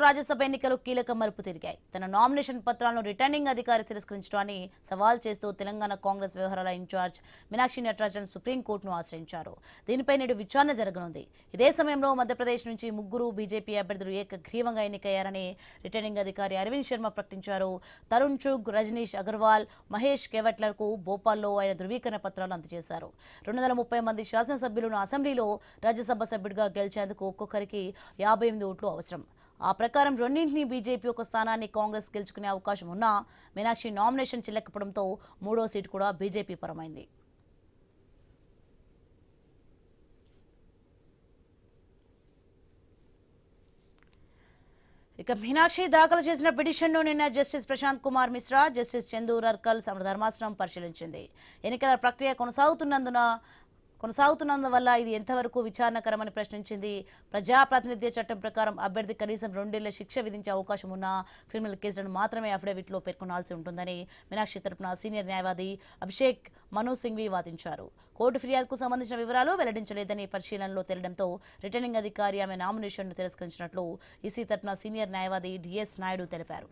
రాజ్యసభ ఎన్నికలు కీలక మలుపు తిరిగాయి. తన నామినేషన్ పత్రాలను రిటర్నింగ్ అధికారి తిరస్కరించడాన్ని సవాల్ చేస్తూ తెలంగాణ కాంగ్రెస్ వ్యవహారాల ఇన్ఛార్జ్ మీనాక్షి నటరాజన్ సుప్రీంకోర్టును ఆశ్రయించారు. దీనిపై నేడు విచారణ జరగనుంది. ఇదే సమయంలో మధ్యప్రదేశ్ నుంచి ముగ్గురు బీజేపీ అభ్యర్థులు ఏకగ్రీవంగా ఎన్నికయ్యారని రిటర్నింగ్ అధికారి అరవింద్ శర్మ ప్రకటించారు. తరుణ్ చుగ్, రజనీష్ అగర్వాల్, మహేష్ కేవట్లకు భోపాల్లో ఆయన ధృవీకరణ పత్రాలు అందజేశారు. 230 మంది శాసనసభ్యులను అసెంబ్లీలో రాజ్యసభ సభ్యుడిగా గెలిచేందుకు ఒక్కొక్కరికి 58 ఓట్లు అవసరం. ఆ ప్రకారం రెండింటినీ బీజేపీ ఒక స్థానాన్ని కాంగ్రెస్ గెలుచుకునే అవకాశం ఉన్నా మీనాక్షి నామినేషన్ చెల్లకపోవడంతో మూడో సీటు కూడా బీజేపీ పరమైంది. ఇక మీనాక్షి దాఖలు చేసిన పిటిషన్ను నిన్న జస్టిస్ ప్రశాంత్ కుమార్ మిశ్రా, జస్టిస్ చందు రర్కల్ ధర్మాసనం పరిశీలించింది. ఎన్నికల ప్రక్రియ కొనసాగుతున్నందువల్ల ఇది ఎంతవరకు విచారణకరమని ప్రశ్నించింది. ప్రజాప్రాతినిధ్య చట్టం ప్రకారం అభ్యర్థి కనీసం 2 ఏళ్ల శిక్ష విధించే అవకాశం ఉన్న క్రిమినల్ కేసులను మాత్రమే అఫిడవిట్లో పేర్కొనాల్సి ఉంటుందని మీనాక్షి తరపున సీనియర్ న్యాయవాది అభిషేక్ మను సింఘ్వి వాదించారు. కోర్టు ఫిర్యాదుకు సంబంధించిన వివరాలు వెల్లడించలేదని పరిశీలనలో తేలడంతో రిటర్నింగ్ అధికారి ఆమె నామినేషన్ను తిరస్కరించినట్లు ఈసీ తరపున సీనియర్ న్యాయవాది డిఎస్ నాయుడు తెలిపారు.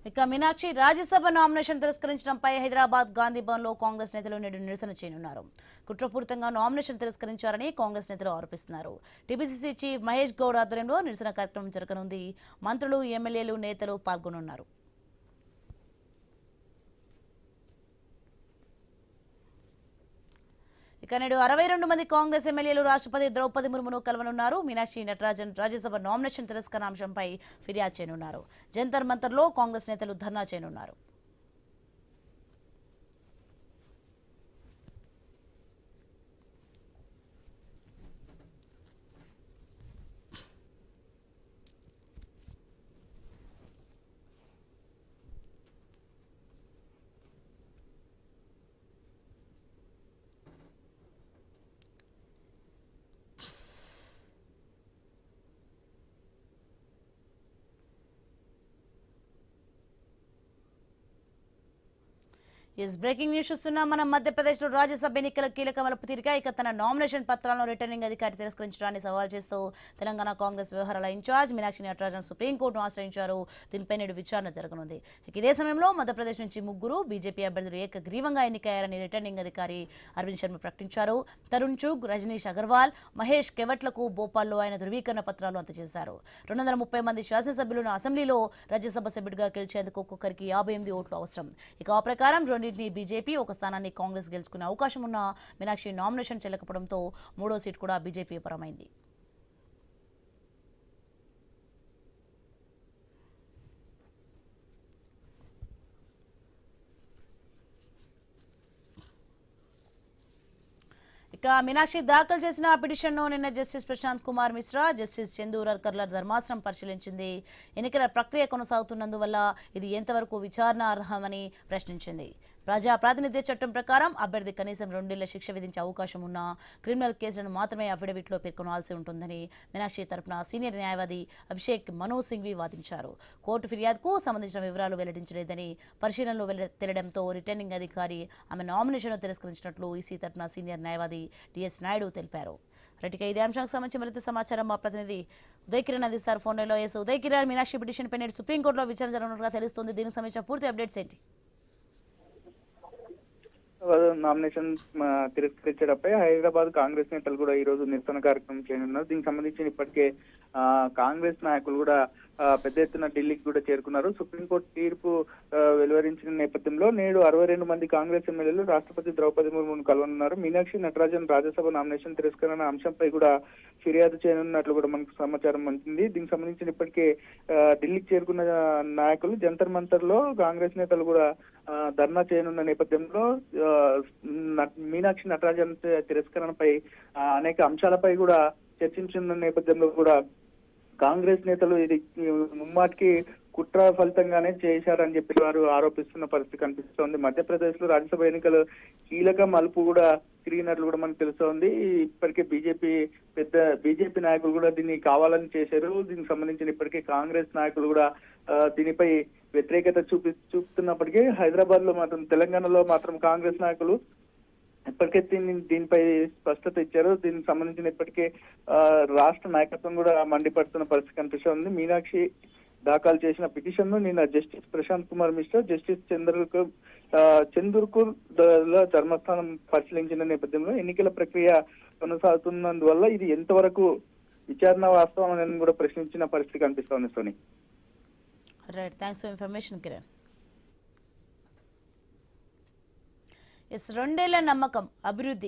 ఇక మీనాక్షి రాజ్యసభ నామినేషన్ తిరస్కరించడంపై హైదరాబాద్ గాంధీ భవన్లో కాంగ్రెస్ నేతలు నేడు నిరసన చేయనున్నారు. కుట్రపూరితంగా నామినేషన్ తిరస్కరించారని కాంగ్రెస్ నేతలు ఆరోపిస్తున్నారు. టీపీసీసీ చీఫ్ మహేష్ గౌడ్ ఆధ్వర్యంలో నిరసన కార్యక్రమం జరగనుంది. మంత్రులు, ఎమ్మెల్యేలు, నేతలు పాల్గొనున్నారు. ఇక నేడు 62 మంది కాంగ్రెస్ ఎమ్మెల్యేలు రాష్ట్రపతి ద్రౌపది ముర్మును కలవనున్నారు. మీనాక్షి నటరాజన్ రాజ్యసభ నామినేషన్ తిరస్కరణ అంశంపై ఫిర్యాదు చేయనున్నారు. జంతర్ మంతర్లో కాంగ్రెస్ నేతలు ధర్నా చేయనున్నారు. బ్రేకింగ్ న్యూస్ చూస్తున్నాం. మనం మధ్యప్రదేశ్లో రాజ్యసభ ఎన్నికల కీలక మలుపు తిరిగాయి. ఇక తన నామినేషన్ పత్రాలను రిటర్నింగ్ అధికారి తిరస్కరించడాన్ని సవాల్ చేస్తూ తెలంగాణ కాంగ్రెస్ వ్యవహారాల ఇన్ఛార్జ్ మీనాక్షి నటరాజన్ సుప్రీంకోర్టును ఆశ్రయించారు. దీనిపై నేడు విచారణ జరగనుంది. ఇదే సమయంలో మధ్యప్రదేశ్ నుంచి ముగ్గురు బీజేపీ అభ్యర్థులు ఏకగ్రీవంగా ఎన్నికయ్యారని రిటర్నింగ్ అధికారి అరవింద్ శర్మ ప్రకటించారు. తరుణ్ చుగ్, రజనీష్ అగర్వాల్, మహేష్ కేవట్లకు భోపాల్లో ఆయన ధృవీకరణ పత్రాలు అందజేశారు. 230 మంది శాసనసభ్యులను అసెంబ్లీలో రాజ్యసభ సభ్యుడిగా గెలిచేందుకు ఒక్కొక్కరికి 58 ఓట్లు అవసరం. ఇక ఆ ప్రకారం బీజేపీ ఒక స్థానాన్ని కాంగ్రెస్ గెలుచుకునే అవకాశం ఉన్న మీనాక్షి నామినేషన్ చెల్లకపోవడంతో మూడో సీటు కూడా బీజేపీ పరమైంది. ఇక మీనాక్షి దాఖలు చేసిన పిటిషన్ను నిన్న జస్టిస్ ప్రశాంత్ కుమార్ మిశ్రా, జస్టిస్ చందు రర్కర్ల ధర్మాసనం పరిశీలించింది. ఎన్నికల ప్రక్రియ కొనసాగుతున్నందువల్ల ఇది ఎంతవరకు విచారణ అర్హమని ప్రశ్నించింది. ప్రజా ప్రాతినిధ్య చట్టం ప్రకారం అభ్యర్థి కనీసం 2 ఏళ్ల శిక్ష విధించే అవకాశం ఉన్న క్రిమినల్ కేసులను మాత్రమే అఫిడవిట్లో పేర్కొనాల్సి ఉంటుందని మీనాక్షి తరపున సీనియర్ న్యాయవాది అభిషేక్ మను సింఘ్వి వాదించారు. కోర్టు ఫిర్యాదుకు సంబంధించిన వివరాలు వెల్లడించలేదని పరిశీలనలో తేలడంతో రిటర్నింగ్ అధికారి ఆమె నామినేషన్ను తిరస్కరించినట్లు ఈసీ తరపున సీనియర్ న్యాయవాది డిఎస్ నాయుడు తెలిపారు. రైట్గా ఇదే అంశానికి సంబంధించి మరింత సమాచారం మా ప్రతినిధి ఉదయ్ కిరణ్ అందిస్తారు ఫోన్లో. ఉదయ్ కిరణ్, మీనాక్షి పిటిషన్ పై నేడు సుప్రీంకోర్టులో విచారణ జరగనున్నట్టుగా తెలుస్తుంది. దీనికి సంబంధించిన పూర్తి అప్డేట్స్ ఏంటి? నామినేషన్ తిరస్కరించడంపై హైదరాబాద్ కాంగ్రెస్ నేతలు కూడా ఈ రోజు నిరసన కార్యక్రమం చేయనున్నారు. దీనికి సంబంధించి ఇప్పటికే కాంగ్రెస్ నాయకులు కూడా పెద్ద ఎత్తున ఢిల్లీకి కూడా చేరుకున్నారు. సుప్రీంకోర్టు తీర్పు వెలువరించిన నేపథ్యంలో నేడు 62 మంది కాంగ్రెస్ ఎమ్మెల్యేలు రాష్ట్రపతి ద్రౌపది ముర్మును కలవనున్నారు. మీనాక్షి నటరాజన్ రాజ్యసభ నామినేషన్ తిరస్కరణ అంశంపై కూడా ఫిర్యాదు చేయనున్నట్లు కూడా మనకు సమాచారం అందింది. దీనికి సంబంధించిన ఇప్పటికే ఢిల్లీకి చేరుకున్న నాయకులు జంతర్ మంతర్ లో కాంగ్రెస్ నేతలు కూడా ధర్నా చేయనున్న నేపథ్యంలో మీనాక్షి నటరాజన్ తిరస్కరణపై అనేక అంశాలపై కూడా చర్చించిన నేపథ్యంలో కూడా కాంగ్రెస్ నేతలు ఇది ముమ్మాటికి కుట్ర ఫలితంగానే చేశారని చెప్పి వారు ఆరోపిస్తున్న పరిస్థితి కనిపిస్తోంది. మధ్యప్రదేశ్ లో రాజ్యసభ ఎన్నికలు కీలక మలుపు కూడా తిరిగినట్లు కూడా మనకు తెలుస్తోంది. ఇప్పటికే బీజేపీ నాయకులు కూడా దీన్ని కావాలని చేశారు. దీనికి సంబంధించిన ఇప్పటికే కాంగ్రెస్ నాయకులు కూడా దీనిపై వ్యతిరేకత చూపుతున్నప్పటికీ హైదరాబాద్ లో మాత్రం, తెలంగాణలో మాత్రం కాంగ్రెస్ నాయకులు ఇప్పటికే దీనిపై స్పష్టత ఇచ్చారు. దీనికి సంబంధించిన ఇప్పటికే రాష్ట్ర నాయకత్వం కూడా మండిపడుతున్న పరిస్థితి కనిపిస్తుంది. మీనాక్షి దాఖలు చేసిన పిటిషన్ ను నిన్న జస్టిస్ ప్రశాంత్ కుమార్ మిశ్రా, జస్టిస్ చంద్రకూర్ ధర్మస్థానం పరిశీలించిన నేపథ్యంలో ఎన్నికల ప్రక్రియ కొనసాగుతున్నందువల్ల ఇది ఎంతవరకు విచారణ వాస్తవం అని కూడా ప్రశ్నించిన పరిస్థితి కనిపిస్తోంది Soni. Right, thanks for information Kiran. Yes, 2 ఏళ్ల నమ్మకం, అభివృద్ధి